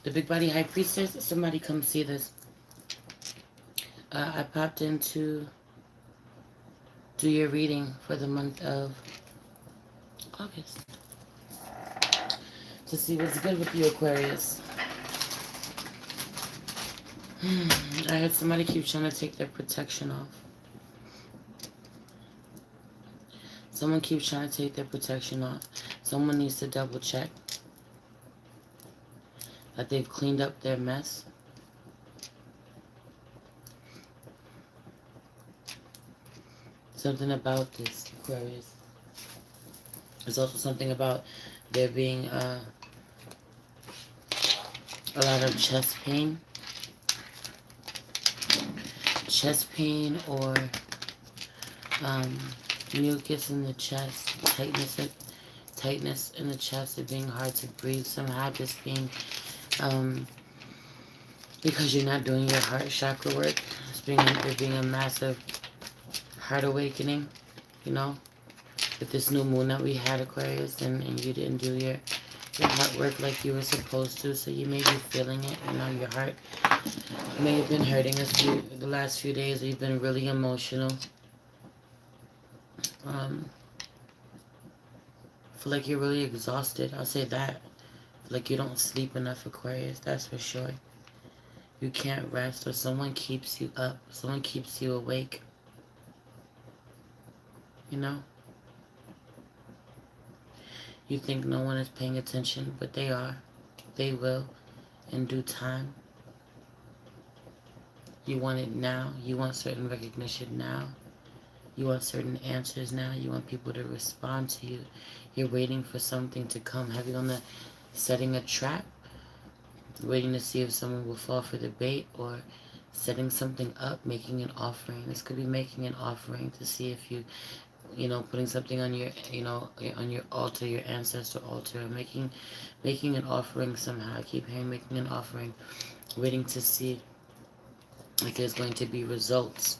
The big body high priestess. Somebody come see this. I popped in to do your reading for the month of August to see what's good with you, Aquarius. I heard somebody keep trying to take their protection off. Someone keeps trying to take their protection off. Someone needs to double check that they've cleaned up their mess. Something about this, Aquarius. There's also something about there being a lot of chest pain. Chest pain or mucus in the chest, tightness in the chest, it being hard to breathe somehow, just being because you're not doing your heart chakra work. There being a massive heart awakening, you know, with this new moon that we had, Aquarius, and you didn't do your heart work like you were supposed to, so you may be feeling it. You know, your heart may have been hurting the last few days. You've been really emotional. Feel like you're really exhausted. I'll say that. Feel like you don't sleep enough, Aquarius. That's for sure. You can't rest, or someone keeps you up. Someone keeps you awake. You know? You think no one is paying attention, but they are. They will in due time. You want it now. You want certain recognition now. You want certain answers now. You want people to respond to you. You're waiting for something to come. Have you on the setting a trap? Waiting to see if someone will fall for the bait, or setting something up, making an offering. This could be making an offering to see if you know, putting something on your, you know, on your altar, your ancestor altar, making an offering somehow. I keep hearing making an offering, waiting to see like there's going to be results.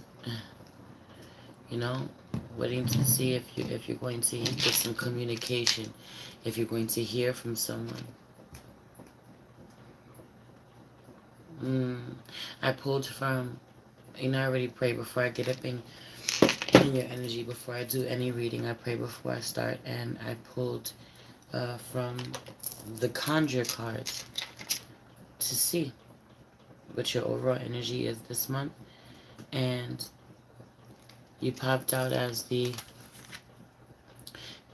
You know, waiting to see if you're going to get some communication, if you're going to hear from someone. I pulled from, you know, I already pray before I get up in your energy. Before I do any reading, I pray before I start, and I pulled from the conjure cards to see what your overall energy is this month. And you popped out as the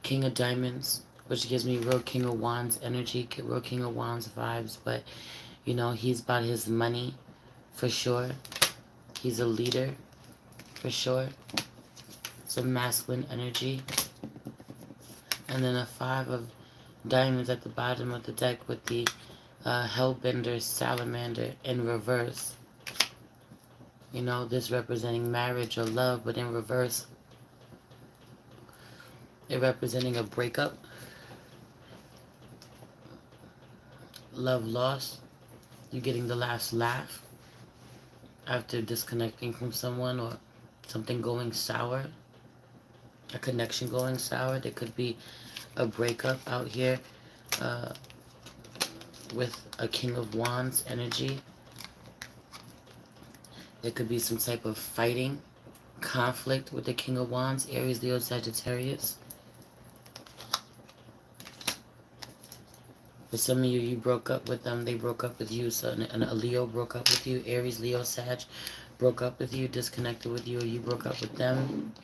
King of Diamonds, which gives me real King of Wands energy, real King of Wands vibes. But, you know, he's about his money for sure. He's a leader for sure. Some masculine energy. And then a 5 of Diamonds at the bottom of the deck with the Hellbender Salamander in reverse. You know, this representing marriage or love, but in reverse, it representing a breakup, love lost, you getting the last laugh after disconnecting from someone, or something going sour, a connection going sour. There could be a breakup out here with a King of Wands energy. There could be some type of fighting, conflict with the King of Wands, Aries, Leo, Sagittarius. For some of you, you broke up with them, they broke up with you. So a Leo broke up with you, Aries, Leo, Sag broke up with you, disconnected with you, or you broke up with them.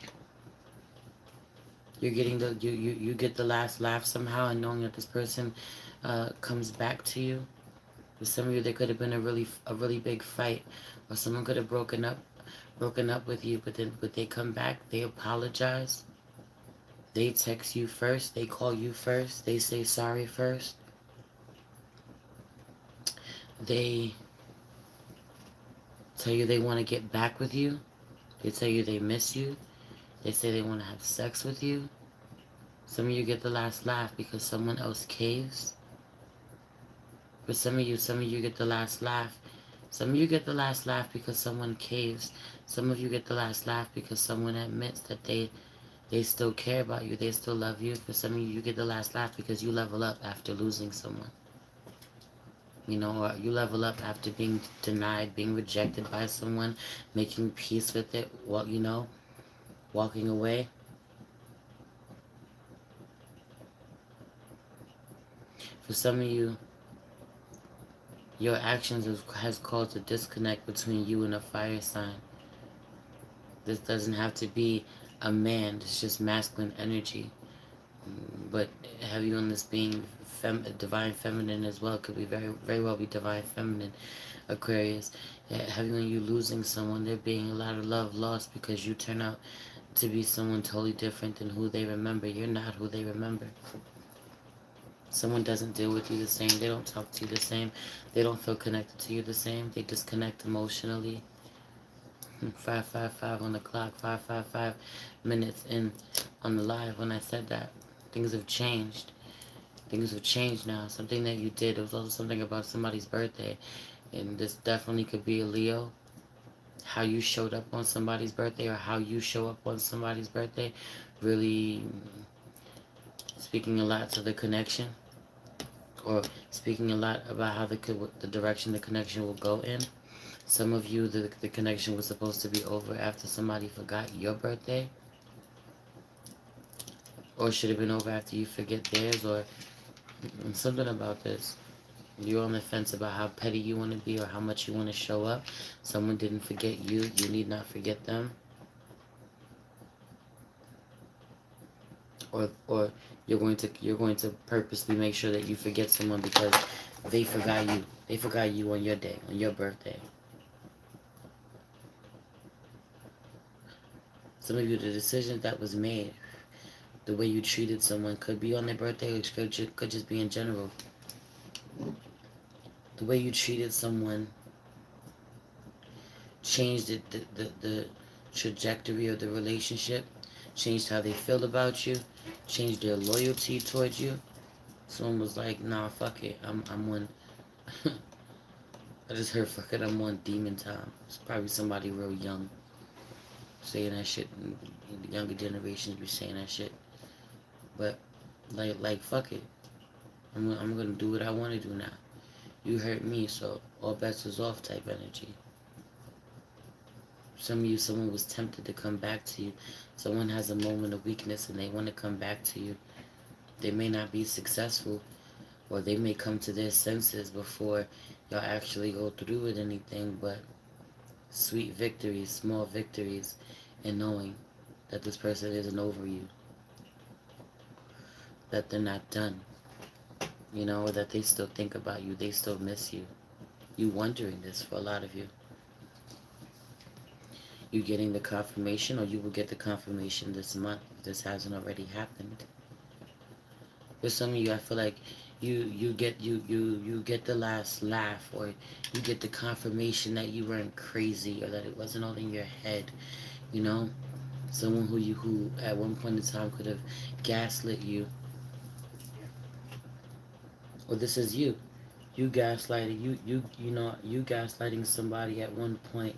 You're getting the you get the last laugh somehow, and knowing that this person comes back to you. For some of you, there could have been a really big fight, or someone could have broken up with you, but they come back, they apologize, they text you first, they call you first, they say sorry first, they tell you they want to get back with you, they tell you they miss you, they say they want to have sex with you. Some of you get the last laugh because someone else caves. For some of you get the last laugh. Some of you get the last laugh because someone caves. Some of you get the last laugh because someone admits that they still care about you. They still love you. For some of you, you get the last laugh because you level up after losing someone. You know, or you level up after being denied, being rejected by someone, making peace with it, well, you know, walking away. For some of you, your actions has caused a disconnect between you and a fire sign. This doesn't have to be a man, it's just masculine energy. But have you on this being divine feminine as well? Could be very well be divine feminine, Aquarius. Having on you losing someone, there being a lot of love lost because you turn out to be someone totally different than who they remember. You're not who they remember. Someone doesn't deal with you the same. They don't talk to you the same. They don't feel connected to you the same. They disconnect emotionally. 555 on the clock. 555 minutes in on the live when I said that. Things have changed. Things have changed now. Something that you did. It was also something about somebody's birthday. And this definitely could be a Leo. How you showed up on somebody's birthday or how you show up on somebody's birthday really speaking a lot to the connection, or speaking a lot about how the direction the connection will go in. Some of you, the connection was supposed to be over after somebody forgot your birthday, or should have been over after you forget theirs, or something about this. You're on the fence about how petty you want to be or how much you want to show up. Someone didn't forget you. You need not forget them. Or you're going to purposely make sure that you forget someone because they forgot you. They forgot you on your day, on your birthday. Some of you, the decision that was made, the way you treated someone could be on their birthday, which could just be in general. The way you treated someone changed the trajectory of the relationship, changed how they feel about you, changed their loyalty towards you. Someone was like, nah, fuck it, I'm on, I just heard fuck it, I'm on demon time. It's probably somebody real young saying that shit. The younger generations be saying that shit. But, like fuck it. I'm gonna do what I want to do now. You hurt me, so all bets is off type energy. Some of you, someone was tempted to come back to you. Someone has a moment of weakness and they want to come back to you. They may not be successful, or they may come to their senses before y'all actually go through with anything, but sweet victories, small victories, and knowing that this person isn't over you, that they're not done, you know, or that they still think about you, they still miss you. You wondering this for a lot of you. You getting the confirmation, or you will get the confirmation this month if this hasn't already happened. For some of you, I feel like you get the last laugh, or you get the confirmation that you weren't crazy, or that it wasn't all in your head. You know, someone who at one point in time could have gaslit you. Or this is you. You gaslighting you gaslighting somebody at one point,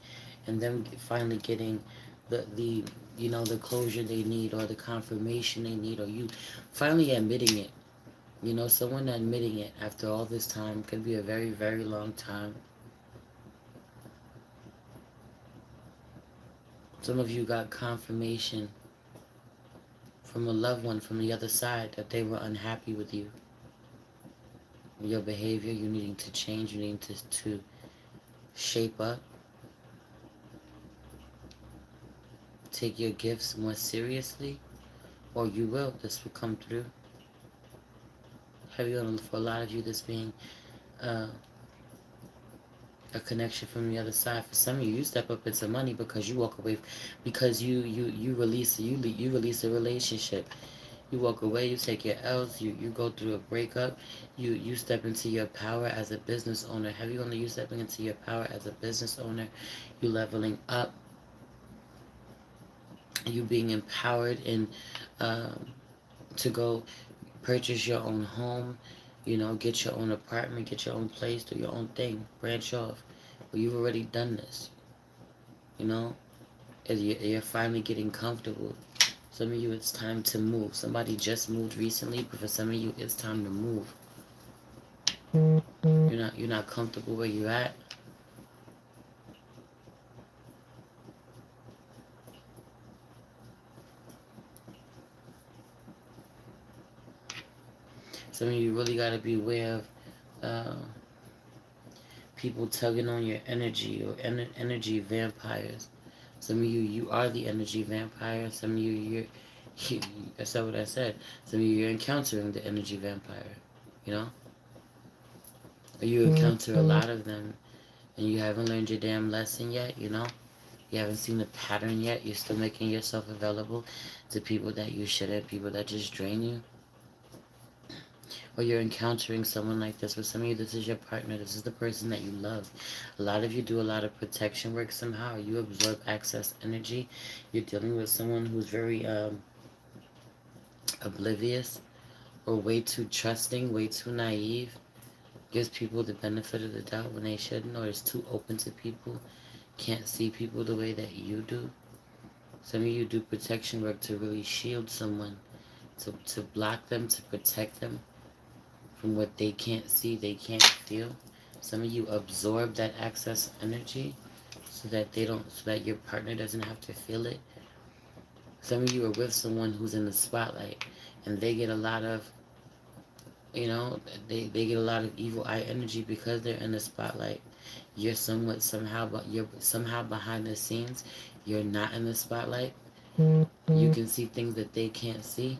and them finally getting the the closure they need, or the confirmation they need, or you finally admitting it. You know, someone admitting it after all this time could be a very, very long time. Some of you got confirmation from a loved one from the other side that they were unhappy with you. Your behavior, you needing to change, you needing to shape up. Take your gifts more seriously, or you will. This will come through. Heavy on for a lot of you, this being a connection from the other side. For some of you, you step up into money because you walk away, because you release a relationship. You walk away, you take your L's, you go through a breakup, you step into your power as a business owner. Heavy on you stepping into your power as a business owner. You leveling up. You being empowered in to go purchase your own home, you know, get your own apartment, get your own place, do your own thing, branch off. Well, you've already done this, you know, you're finally getting comfortable. Some of you, it's time to move. Somebody just moved recently, but for some of you, it's time to move. You're not comfortable where you're at. Some of you really got to be aware of people tugging on your energy, or energy vampires. Some of you, you are the energy vampire. Some of you, that's not what I said. Some of you, you're encountering the energy vampire, you know? Or you encounter a lot of them, and you haven't learned your damn lesson yet, you know? You haven't seen the pattern yet. You're still making yourself available to people that you shouldn't, people that just drain you. Or you're encountering someone like this. For some of you, this is your partner. This is the person that you love. A lot of you do a lot of protection work somehow. You absorb excess energy. You're dealing with someone who's very oblivious, or way too trusting, way too naive. Gives people the benefit of the doubt when they shouldn't, or is too open to people. Can't see people the way that you do. Some of you do protection work to really shield someone, to block them, to protect them from what they can't see, they can't feel. Some of you absorb that excess energy so that so that your partner doesn't have to feel it. Some of you are with someone who's in the spotlight, and they get a lot of, they get a lot of evil eye energy because they're in the spotlight. You're but you're somehow behind the scenes. You're not in the spotlight. You can see things that they can't see.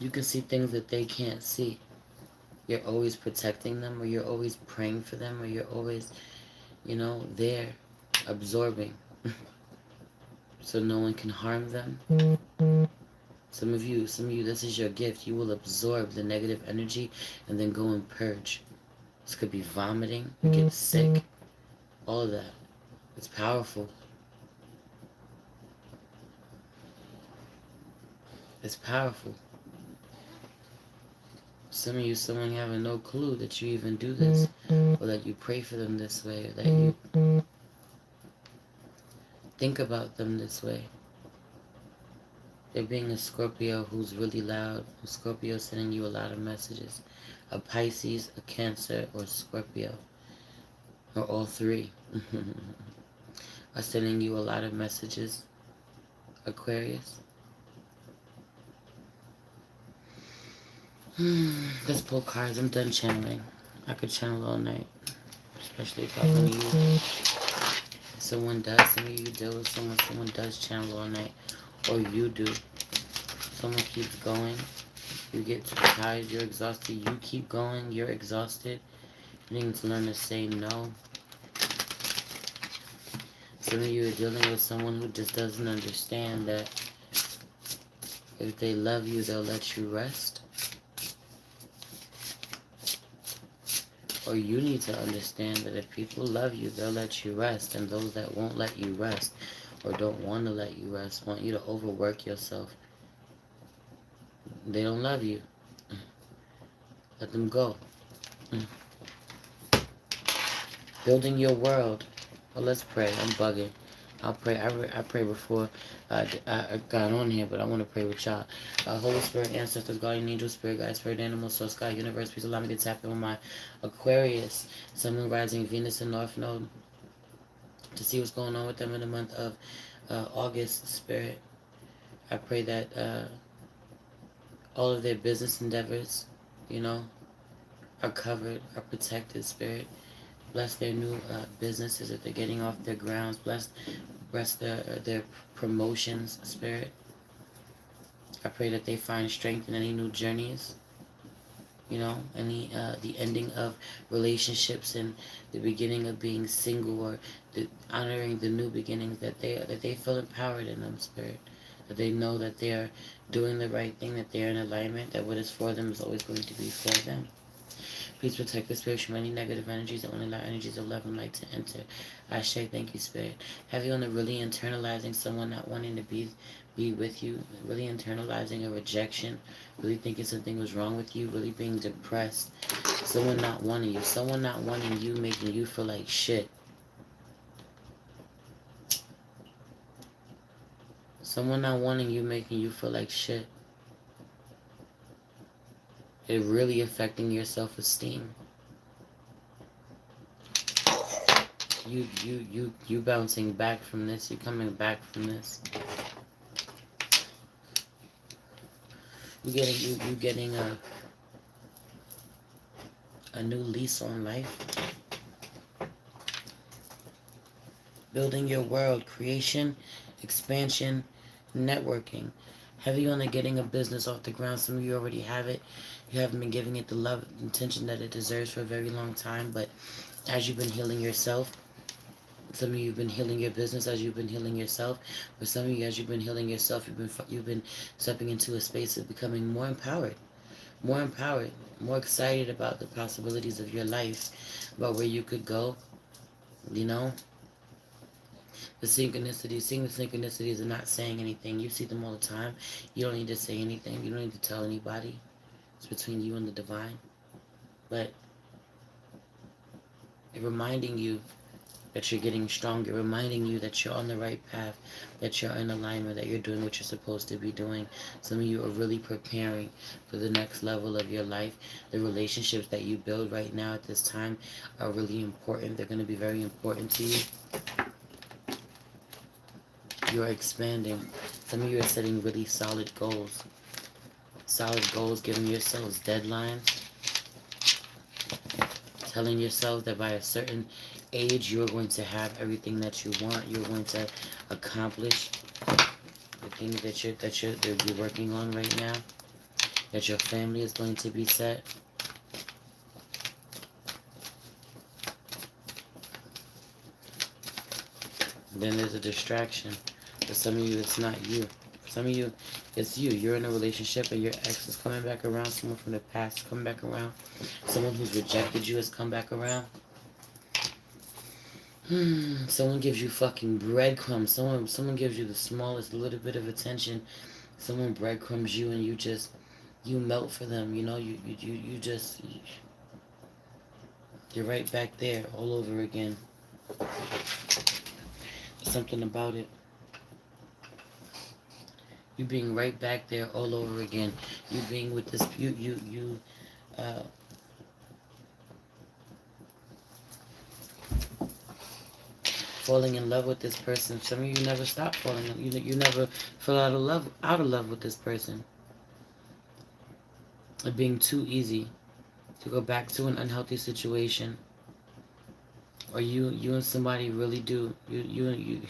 You can see things that they can't see. You're always protecting them, or you're always praying for them, or you're always, there, absorbing, so no one can harm them. Some of you, this is your gift. You will absorb the negative energy and then go and purge. This could be vomiting, you get sick, all of that. It's powerful. It's powerful. Some of you, someone having no clue that you even do this, or that you pray for them this way, or that you think about them this way. They're being a Scorpio who's really loud. A Scorpio sending you a lot of messages. A Pisces, a Cancer, or Scorpio. Or all three. Are sending you a lot of messages. Aquarius. Let's pull cards. I'm done channeling. I could channel all night. Especially if I'm going to use. Someone does. Some of you deal with someone does channel all night. Or you do. Someone keeps going. You get too tired. You're exhausted. You keep going. You're exhausted. You need to learn to say no. Some of you are dealing with someone who just doesn't understand that if they love you, they'll let you rest. Or you need to understand that if people love you, they'll let you rest. And those that won't let you rest, or don't want to let you rest, want you to overwork yourself, they don't love you. Let them go. Building your world. Well, let's pray. I'm bugging. I'll pray. I pray before I got on here, but I want to pray with y'all. Holy Spirit, ancestors, guardian angels, spirit guides, spirit animals, source, God, universe, please allow me to tap in with my Aquarius, Sun, Moon, Rising, Venus, and North Node to see what's going on with them in the month of August, Spirit. I pray that all of their business endeavors, are covered, are protected, Spirit. Bless their new businesses that they're getting off their grounds. Bless their promotions, Spirit. I pray that they find strength in any new journeys. Any the ending of relationships and the beginning of being single, or honoring the new beginnings, that they feel empowered in them, Spirit. That they know that they are doing the right thing, that they are in alignment, that what is for them is always going to be for them. Please protect the spirit from any negative energies that only allow energies of love and light to enter. Ashe, thank you, Spirit. Have you on the really internalizing someone not wanting to be with you, really internalizing a rejection, really thinking something was wrong with you, really being depressed, someone not wanting you, making you feel like shit. Someone not wanting you, making you feel like shit. It really affecting your self-esteem. You bouncing back from this. You coming back from this. You getting a new lease on life. Building your world, creation, expansion, networking. Heavy on the getting a business off the ground. Some of you already have it. You haven't been giving it the love and attention that it deserves for a very long time. But as you've been healing yourself, some of you have been healing your business as you've been healing yourself. For some of you, as you've been healing yourself, you've been stepping into a space of becoming more empowered, more excited about the possibilities of your life, about where you could go. You know, the synchronicities, seeing the synchronicities and not saying anything. You see them all the time. You don't need to say anything. You don't need to tell anybody. It's between you and the divine. But reminding you that you're getting stronger, reminding you that you're on the right path, that you're in alignment, that you're doing what you're supposed to be doing. Some of you are really preparing for the next level of your life. The relationships that you build right now at this time are really important. They're going to be very important to you. You're expanding. Some of you are setting really solid goals. Solid goals, giving yourselves deadlines. Telling yourself that by a certain age, you're going to have everything that you want. You're going to accomplish the things that you're working on right now. That your family is going to be set. Then there's a distraction. For some of you, it's not you. For some of you, it's you. You're in a relationship and your ex is coming back around. Someone from the past is coming back around. Someone who's rejected you has come back around. Someone gives you fucking breadcrumbs. Someone gives you the smallest little bit of attention. Someone breadcrumbs you and you melt for them. You know, you just, you're right back there all over again. Something about it. You being right back there all over again. You being with this, falling in love with this person. Some of you never stop falling. You never fell out of love with this person. It being too easy to go back to an unhealthy situation. Or you and somebody really do. You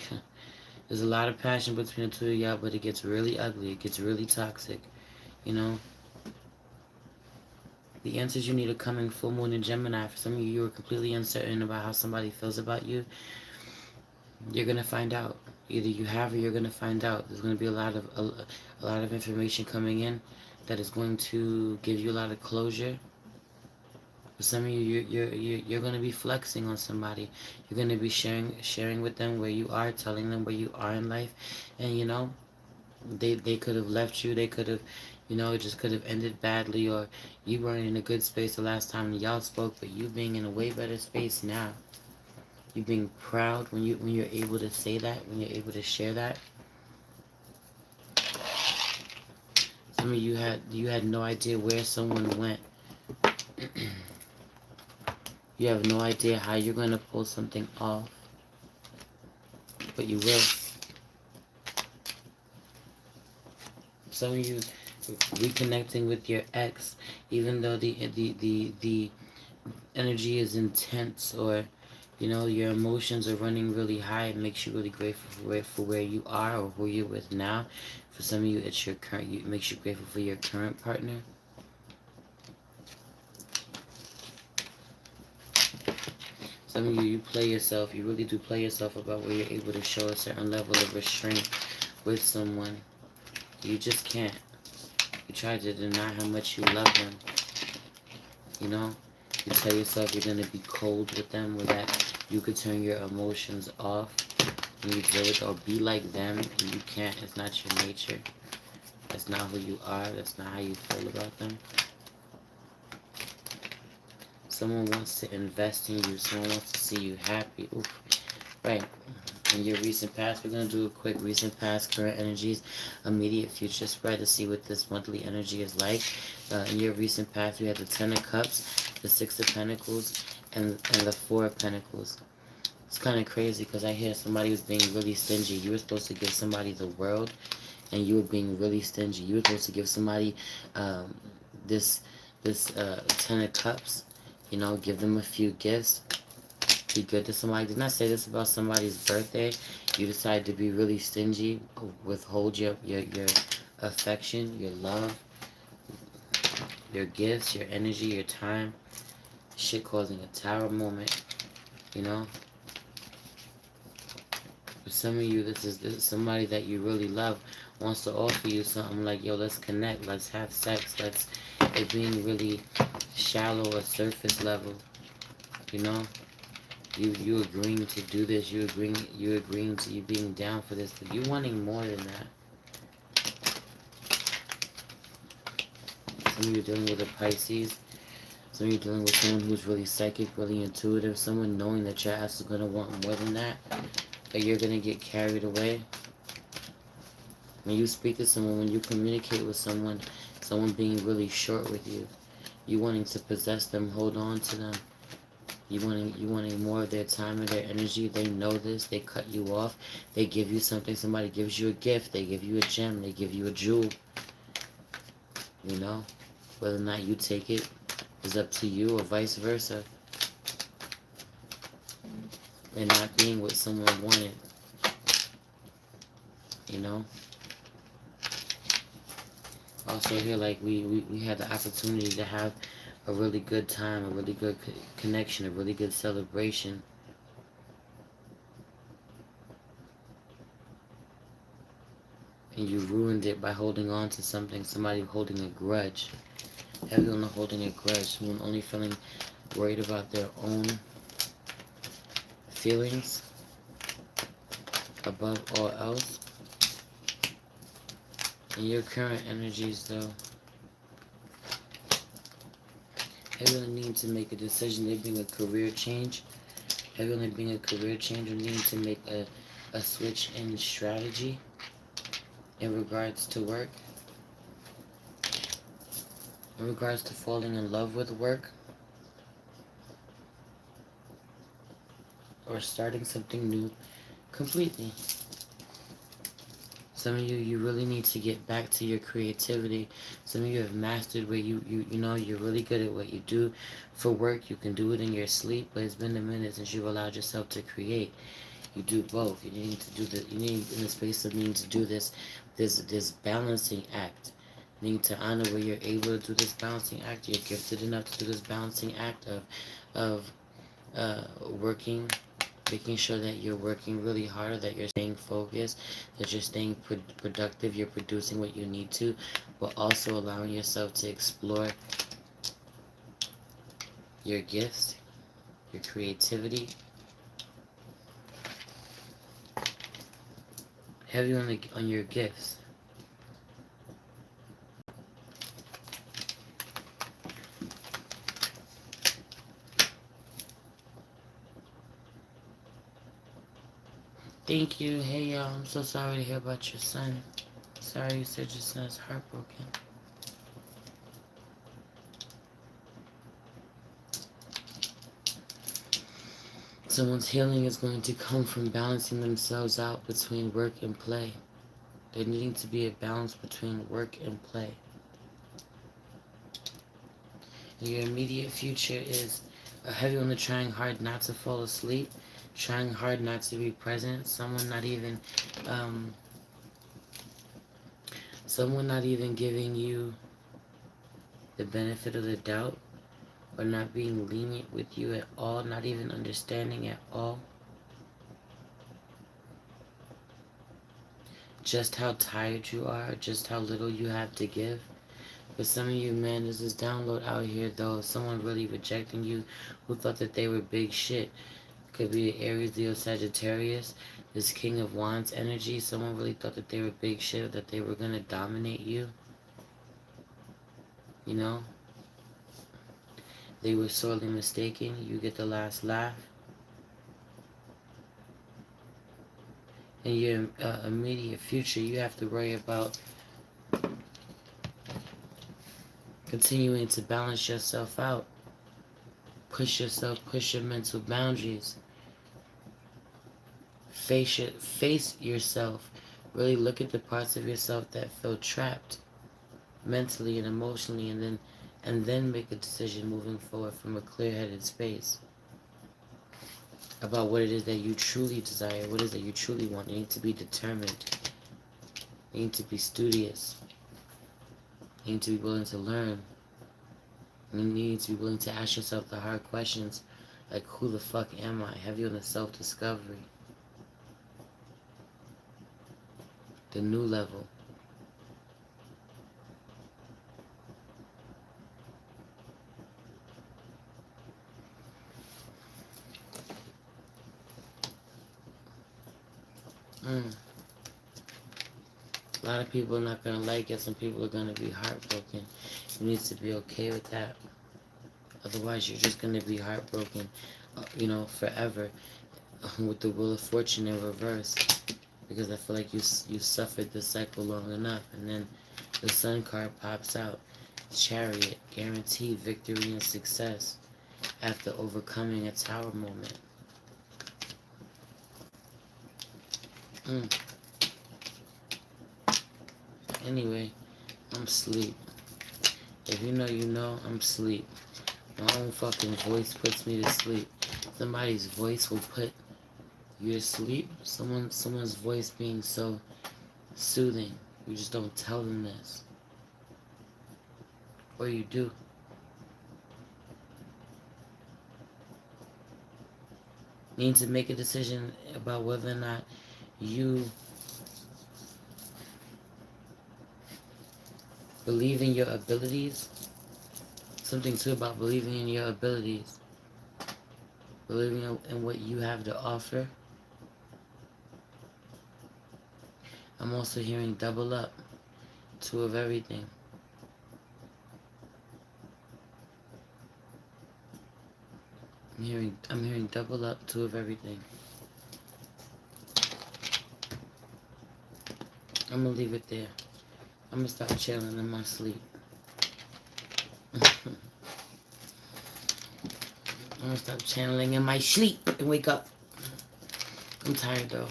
There's a lot of passion between the two of y'all, but it gets really ugly. It gets really toxic. You know? The answers you need are coming full moon in Gemini. For some of you, you are completely uncertain about how somebody feels about you. You're going to find out. Either you have or you're going to find out. There's going to be a lot of information coming in that is going to give you a lot of closure. For some of you, you're going to be flexing on somebody. You're going to be sharing with them where you are, telling them where you are in life. And, you know, they could have left you. They could have, you know, it just could have ended badly. Or you weren't in a good space the last time y'all spoke, but you being in a way better space now. You being proud when you're able to say that, when you're able to share that. Some of you had no idea where someone went. You have no idea how you're going to pull something off. But you will. Some of you reconnecting with your ex, even though the energy is intense, or you know your emotions are running really high, it makes you really grateful for where you are or who you're with now. For some of you, it's your current. It makes you grateful for your current partner. Some of you play yourself. You really do play yourself about where you're able to show a certain level of restraint with someone. You just can't. You try to deny how much you love them. You know? You tell yourself you're going to be cold with them, where that you could turn your emotions off and you deal with, or be like them, and you can't. It's not your nature. That's not who you are. That's not how you feel about them. Someone wants to invest in you. Someone wants to see you happy. Oof. Right. In your recent past, we're going to do a quick recent past, current energies, immediate future spread to see what this monthly energy is like. In your recent past, we had the Ten of Cups, the Six of Pentacles, and the Four of Pentacles. It's kind of crazy because I hear somebody was being really stingy. You were supposed to give somebody the world, and you were being really stingy. You were supposed to give somebody this Ten of Cups. You know, give them a few gifts. Be good to somebody. Didn't I say this about somebody's birthday? You decide to be really stingy, withhold your affection, your love, your gifts, your energy, your time. Shit causing a tower moment, you know? For some of you, this is somebody that you really love wants to offer you something like, yo, let's connect, let's have sex, it being really shallow or surface level, you know? You agreeing to do this, you agreeing to you being down for this, but you wanting more than that. Some of you dealing with a Pisces. Some of you dealing with someone who's really psychic, really intuitive, someone knowing that your ass is going to want more than that, but you're going to get carried away. When you speak to someone, when you communicate with someone being really short with you, you wanting to possess them, hold on to them, you wanting more of their time and their energy. They know this, they cut you off, they give you something, somebody gives you a gift, they give you a gem, they give you a jewel, you know, whether or not you take it is up to you, or vice versa. And not being what someone wanted, you know. Also here, like we had the opportunity to have a really good time, a really good connection, a really good celebration. And you ruined it by holding on to something, somebody holding a grudge. Everyone holding a grudge, someone only feeling worried about their own feelings above all else. In your current energies, though, everyone needs to make a decision. They're being a career change. Everyone being a career change or needing to make a switch in strategy in regards to work. In regards to falling in love with work. Or starting something new completely. Some of you really need to get back to your creativity. Some of you have mastered where you know you're really good at what you do for work. You can do it in your sleep, but it's been a minute since you've allowed yourself to create. You do both. You need to do the. You need in the space of needing to do this balancing act. You need to honor where you're able to do this balancing act. You're gifted enough to do this balancing act of working. Making sure that you're working really hard, that you're staying focused, that you're staying productive, you're producing what you need to, but also allowing yourself to explore your gifts, your creativity. Heavy on your gifts. Thank you. Hey y'all, I'm so sorry to hear about your son. Sorry you said your son's heartbroken. Someone's healing is going to come from balancing themselves out between work and play. There needing to be a balance between work and play. And your immediate future is heavy on the trying hard not to fall asleep. Trying hard not to be present. Someone not even giving you the benefit of the doubt, or not being lenient with you at all, not even understanding at all just how tired you are, just how little you have to give. But some of you, man, there's this download out here though, someone really rejecting you who thought that they were big shit. Could be an Aries, Leo, Sagittarius. This King of Wands energy. Someone really thought that they were big shit, that they were going to dominate you. You know? They were sorely mistaken. You get the last laugh. in your immediate future, you have to worry about continuing to balance yourself out. Push yourself, push your mental boundaries. Face yourself. Really look at the parts of yourself that feel trapped mentally and emotionally, and then make a decision moving forward from a clear-headed space about what it is that you truly desire, what it is that you truly want. You need to be determined. You need to be studious. You need to be willing to learn. You need to be willing to ask yourself the hard questions, like, who the fuck am I? Have you on the self-discovery? The new level. A lot of people are not going to like it. Some people are going to be heartbroken. You need to be okay with that. Otherwise, you're just going to be heartbroken, forever, with the Wheel of Fortune in reverse. Because I feel like you suffered this cycle long enough. And then the Sun card pops out. Chariot, guaranteed victory and success after overcoming a tower moment. Anyway, I'm asleep. If you know, you know, I'm asleep. My own fucking voice puts me to sleep. Somebody's voice will put you to sleep. Someone's voice being so soothing. You just don't tell them this. Or you do. You need to make a decision about whether or not you believe in your abilities. Something too about believing in your abilities. Believing in what you have to offer. I'm also hearing double up. 2 of everything. I'm hearing double up, 2 of everything. I'm gonna leave it there. I'm gonna stop chilling in my sleep. I'm gonna stop channeling in my sleep and wake up. I'm tired though.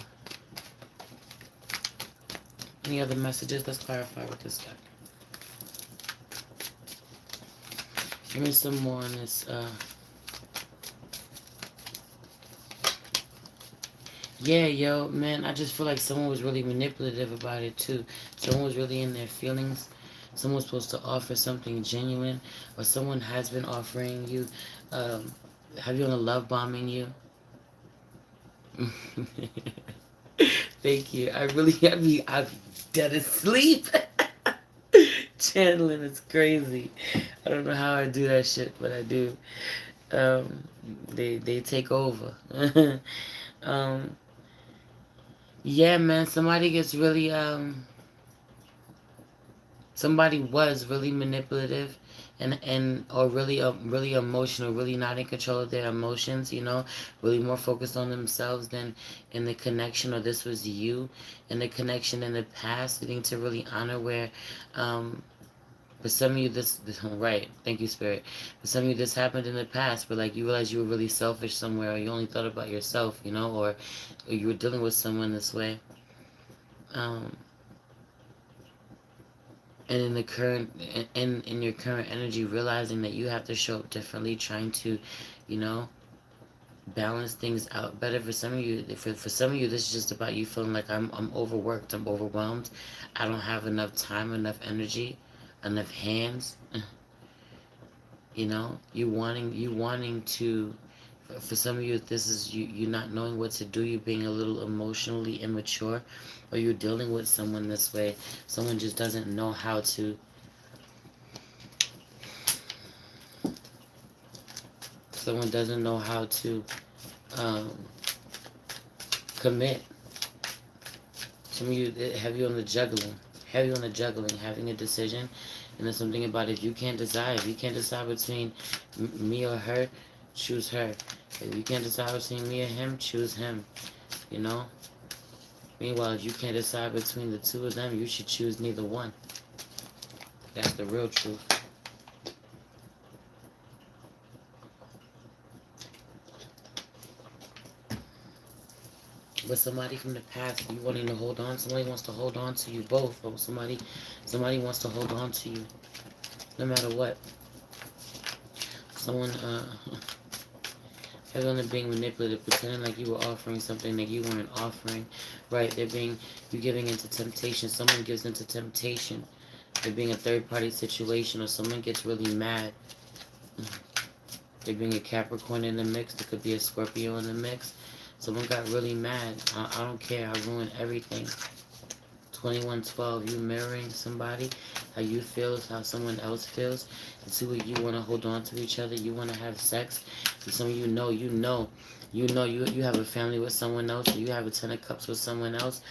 Any other messages? Let's clarify with this guy. Give me some more on this. Yeah, yo, man, I just feel like someone was really manipulative about it too. Someone was really in their feelings. Someone was supposed to offer something genuine, or someone has been offering you. Have you on a love bombing you? Thank you. I'm dead asleep. Channeling is crazy. I don't know how I do that shit, but I do. They take over. Yeah, man, somebody gets really, somebody was really manipulative or really emotional, really not in control of their emotions, really more focused on themselves than in the connection, or this was you in the connection in the past. You need to really honor where, for some of you this right, thank you, Spirit. For some of you this happened in the past, but like you realized you were really selfish somewhere, or you only thought about yourself, or you were dealing with someone this way. And in the current, in your current energy, realizing that you have to show up differently, trying to, balance things out better. For some of you, for some of you, this is just about you feeling like I'm overworked, I'm overwhelmed, I don't have enough time, enough energy, enough hands. You wanting to. For some of you, this is you not knowing what to do. You being a little emotionally immature, or you're dealing with someone this way. Someone just doesn't know how to. Someone doesn't know how to commit. Some of you have you on the juggling. Have you on the juggling, having a decision, and there's something about if you can't decide between me or her, choose her. If you can't decide between me or him, choose him. Meanwhile, if you can't decide between the two of them, you should choose neither one. That's the real truth. But somebody from the past, you wanting to hold on, somebody wants to hold on to you both. Or somebody wants to hold on to you, no matter what. Someone, everyone being manipulative, pretending like you were offering something that you weren't offering. Right? You're giving into temptation. Someone gives into temptation. There being a third party situation, or someone gets really mad. There being a Capricorn in the mix. There could be a Scorpio in the mix. Someone got really mad. I don't care. I ruined everything. 2112, you mirroring somebody. How you feel is how someone else feels. And two of you want to hold on to each other. You want to have sex. And some of you know, you have a family with someone else. Or you have a 10 of cups with someone else.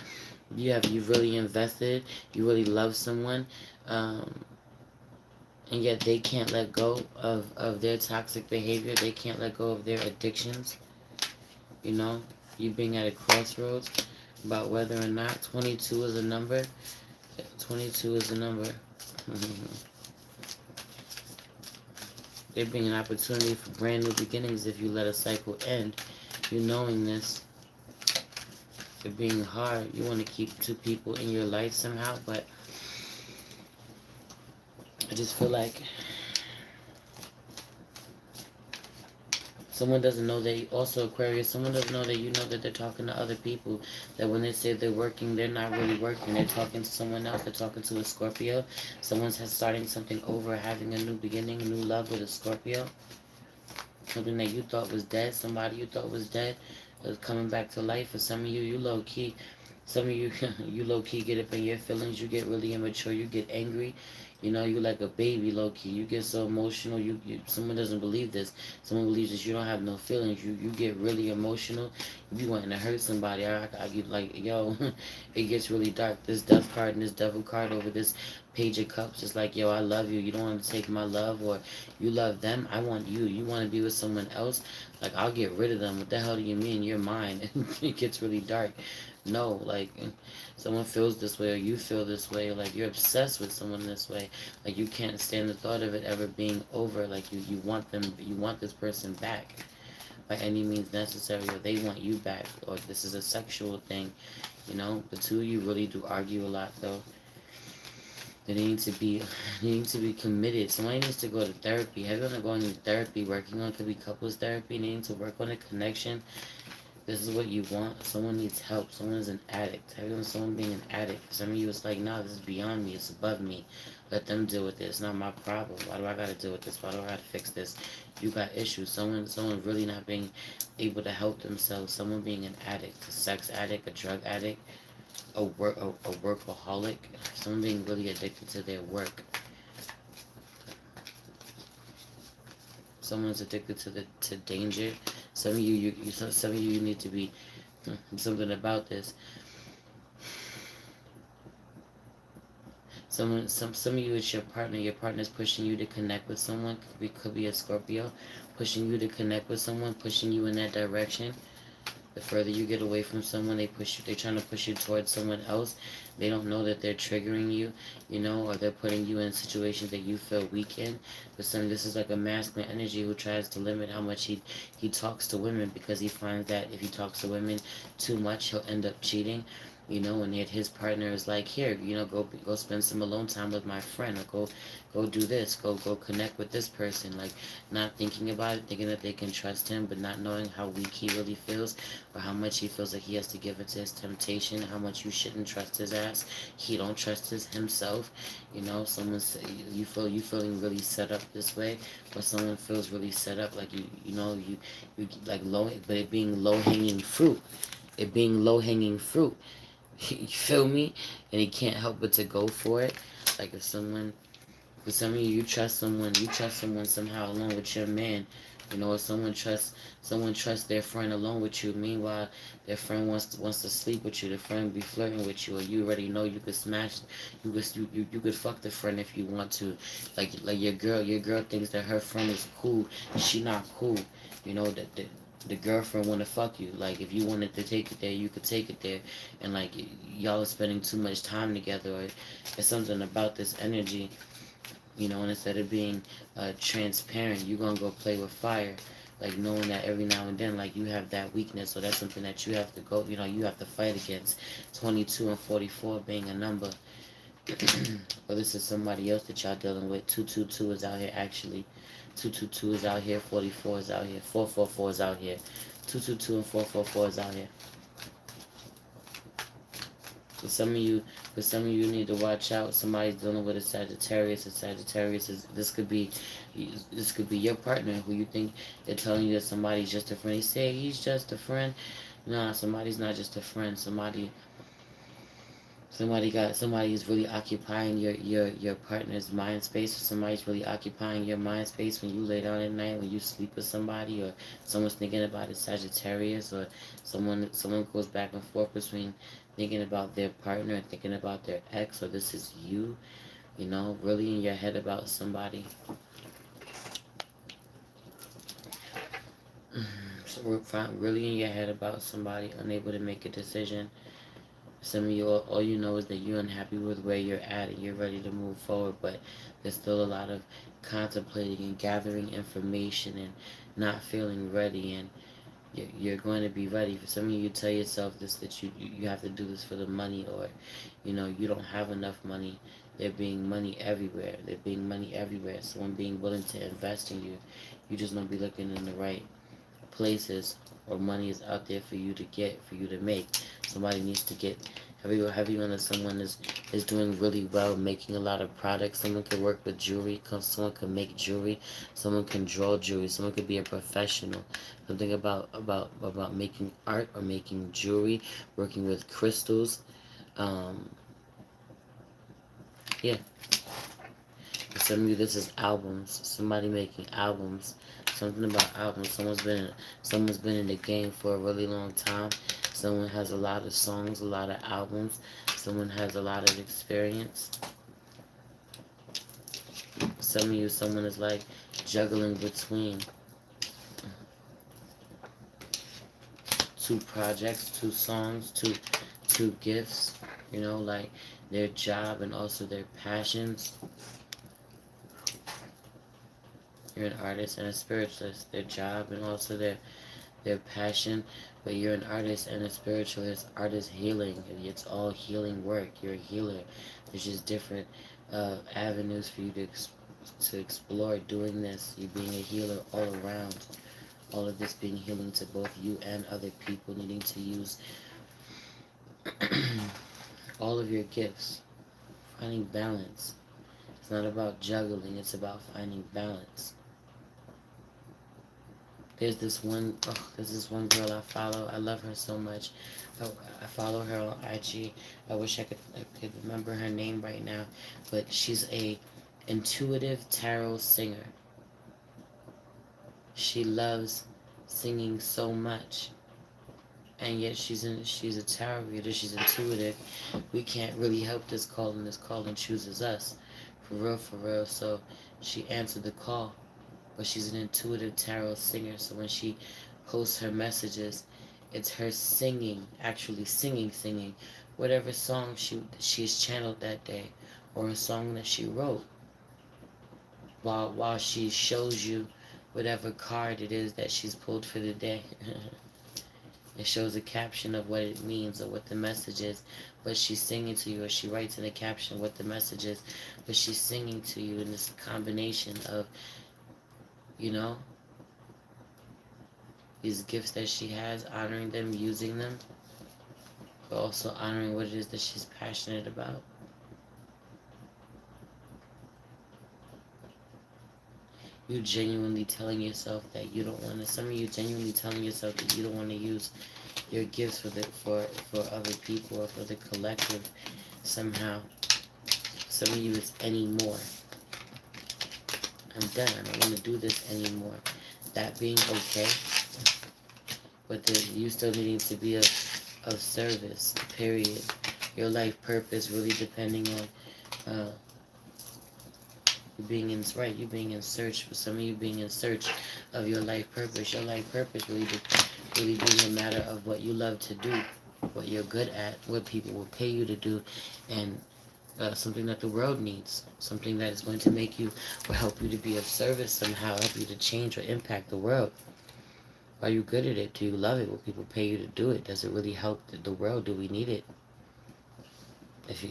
You really invested. You really love someone. And yet they can't let go of their toxic behavior. They can't let go of their addictions. You know, you being at a crossroads about whether or not 22 is a number. 22 is a number. There being an opportunity for brand new beginnings if you let a cycle end. You knowing this. It being hard. You want to keep two people in your life somehow, but I just feel like someone doesn't know that, also Aquarius, someone doesn't know that you know that they're talking to other people. That when they say they're working, they're not really working. They're talking to someone else. They're talking to a Scorpio. Someone's starting something over, having a new beginning, a new love with a Scorpio. Something that you thought was dead, somebody you thought was dead is coming back to life. For some of you, you low-key. Some of you, you low-key get up in your feelings. You get really immature. You get angry. You know, you like a baby, low-key. You get so emotional. Someone doesn't believe this. Someone believes that you don't have no feelings. You get really emotional. You be wanting to hurt somebody. I get like, yo, it gets really dark. This death card and this devil card over this page of cups is like, yo, I love you. You don't want to take my love, or you love them. I want you. You want to be with someone else. Like, I'll get rid of them. What the hell do you mean? You're mine. It gets really dark. No, like, someone feels this way, or you feel this way, like you're obsessed with someone this way, like you can't stand the thought of it ever being over, like you want them, you want this person back by any means necessary, or they want you back, or this is a sexual thing. You know, the two of you really do argue a lot, though. They need to be committed. Somebody needs to go to therapy. Everyone going to therapy, working on, could be couples therapy. They need to work on a connection. This is what you want. Someone needs help. Someone is an addict. Someone being an addict. Some of you is like, nah, this is beyond me. It's above me. Let them deal with it. It's not my problem. Why do I gotta deal with this? Why do I gotta fix this? You got issues. Someone really not being able to help themselves. Someone being an addict, a sex addict, a drug addict, a workaholic. Someone being really addicted to their work. Someone's addicted to danger. Some of you need to be something about this. Some of you, it's your partner. Your partner's pushing you to connect with someone. Could be a Scorpio, pushing you to connect with someone, pushing you in that direction. The further you get away from someone, they're trying to push you towards someone else. They don't know that they're triggering you, you know, or they're putting you in situations that you feel weak in. But this is like a masculine energy who tries to limit how much he talks to women, because he finds that if he talks to women too much, he'll end up cheating. You know, and yet his partner is like, here, you know, go spend some alone time with my friend, or go do this, go connect with this person. Like, not thinking about it, thinking that they can trust him, but not knowing how weak he really feels, or how much he feels like he has to give into his temptation, how much you shouldn't trust his ass. He don't trust himself. You know, you feeling really set up this way, or someone feels really set up, like you like low, but it being low hanging fruit. It being low hanging fruit. You feel me? And he can't help but to go for it. Like for some of you, you trust someone somehow along with your man. You know, or someone trusts their friend along with you. Meanwhile, their friend wants to sleep with you. The friend be flirting with you, or you already know you could smash. You could fuck the friend if you want to. Like your girl thinks that her friend is cool. She not cool. You know that the girlfriend want to fuck you. Like, if you wanted to take it there, you could take it there. And, like, y'all are spending too much time together. Or there's something about this energy, you know, and instead of being transparent, you're going to go play with fire. Like, knowing that every now and then, like, you have that weakness. So that's something that you have to go, you know, you have to fight against. 22 and 44 being a number. Or this is somebody else that y'all dealing with. 222 is out here actually. 222 is out here. 44 is out here. 444 is out here. 222 and 444 is out here. For some of you need to watch out. Somebody's dealing with a Sagittarius. A Sagittarius is this could be your partner who you think they're telling you that somebody's just a friend. They say he's just a friend. Nah, somebody's not just a friend. Somebody is really occupying your partner's mind space, or somebody's really occupying your mind space when you lay down at night, when you sleep with somebody, or someone's thinking about a Sagittarius, or someone goes back and forth between thinking about their partner and thinking about their ex, or this is you, you know, really in your head about somebody. So we're really in your head about somebody, unable to make a decision. Some of you, all you know is that you're unhappy with where you're at and you're ready to move forward, but there's still a lot of contemplating and gathering information and not feeling ready, and you're going to be ready. For some of you, tell yourself this, that you have to do this for the money, or, you know, you don't have enough money. There being money everywhere. There being money everywhere. Someone being willing to invest in you. You just don't be looking in the right places, or money is out there for you to get, for you to make. Somebody needs to get heavy on that someone is doing really well, making a lot of products. Someone could work with jewelry, someone could make jewelry, someone can draw jewelry, someone could be a professional. Something about making art or making jewelry, working with crystals. Yeah. For some of you, this is albums. Somebody making albums. Something about albums. Someone's been in the game for a really long time. Someone has a lot of songs, a lot of albums. Someone has a lot of experience. Some of you, someone is like juggling between two projects, two songs, two gifts. You know, like their job and also their passions. You're an artist and a spiritualist. Their job and also their passion. But you're an artist and a spiritualist. Art is healing. It's all healing work. You're a healer. There's just different avenues for you to explore doing this. You being a healer all around. All of this being healing to both you and other people, needing to use all of your gifts. Finding balance. It's not about juggling. It's about finding balance. There's this one girl I follow. I love her so much. I follow her on IG. I wish I could remember her name right now, but she's a intuitive tarot singer. She loves singing so much, and yet she's a tarot reader. She's intuitive. We can't really help this calling. This calling chooses us, for real. So she answered the call. But she's an intuitive tarot singer, so when she posts her messages, it's her singing, actually singing, whatever song she's channeled that day, or a song that she wrote, while she shows you whatever card it is that she's pulled for the day. It shows a caption of what it means or what the message is, but she's singing to you, or she writes in the caption what the message is, but she's singing to you in this combination of, you know, these gifts that she has, honoring them, using them, but also honoring what it is that she's passionate about. You genuinely telling yourself that you don't want to, some of you genuinely telling yourself that you don't want to use your gifts for other people or for the collective somehow. Some of you, it's anymore. I'm done. I don't want to do this anymore. That being okay, but you still needing to be of service, period. Your life purpose really depending on You're being in search. For some of you, being in search of your life purpose. Your life purpose really being a matter of what you love to do, what you're good at, what people will pay you to do, and something that the world needs, something that is going to make you or help you to be of service somehow, help you to change or impact the world. Are you good at it? Do you love it? Will people pay you to do it? Does it really help the world? Do we need it? If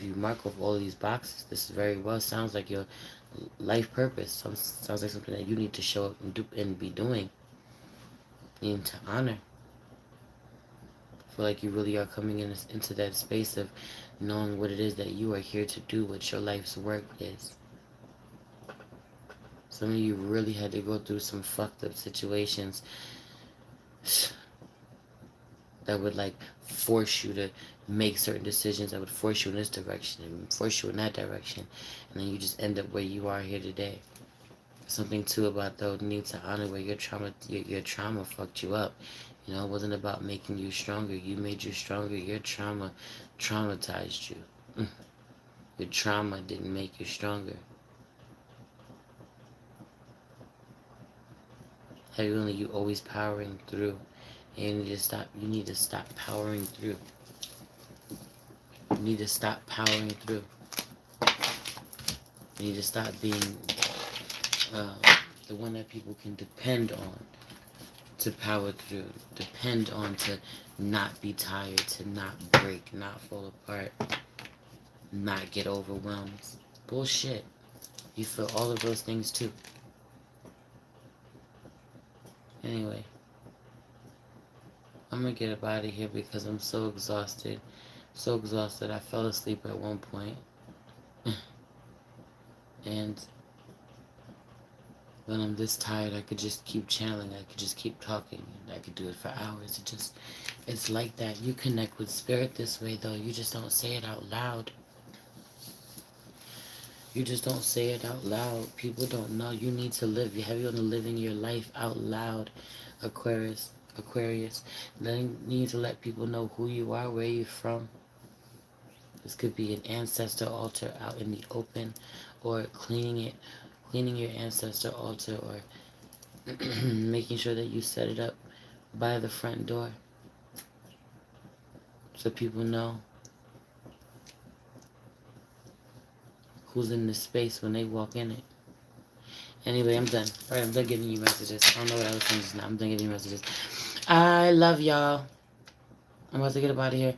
you mark off all of these boxes, this very well sounds like your life purpose. Sounds like something that you need to show up and do and be doing. You need to honor. I feel like you really are coming into that space of knowing what it is that you are here to do, what your life's work is. Some of you really had to go through some fucked up situations that would like force you to make certain decisions, that would force you in this direction and force you in that direction, and then you just end up where you are here today. Something too about though need to honor where your trauma fucked you up. You know, it wasn't about making you stronger. You made you stronger. Your trauma traumatized you. Your trauma didn't make you stronger. Heavily, you always powering through. And you need to stop powering through. You need to stop powering through. You need to stop being the one that people can depend on to power through. Depend on to not be tired, to not break, not fall apart, not get overwhelmed. Bullshit. You feel all of those things too. Anyway, I'm gonna get up out of here because I'm so exhausted. So exhausted I fell asleep at one point. And when I'm this tired, I could just keep channeling. I could just keep talking. I could do it for hours. It's like that. You connect with spirit this way, though. You just don't say it out loud. You just don't say it out loud. People don't know. You need to live. You have you on to living your life out loud, Aquarius. You need to let people know who you are, where you're from. This could be an ancestor altar out in the open, or cleaning your ancestor altar, or making sure that you set it up by the front door so people know who's in the space when they walk in it. Anyway, I'm done. Alright, I'm done giving you messages. I don't know what I was saying just now. I'm done giving you messages. I love y'all. I'm about to get up out of here.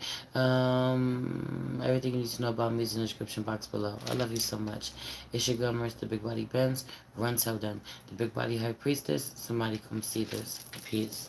Everything you need to know about me is in the description box below. I love you so much. It's your girl, Marissa, the Big Body Benz. Run, tell them. The Big Body High Priestess. Somebody come see this. Peace.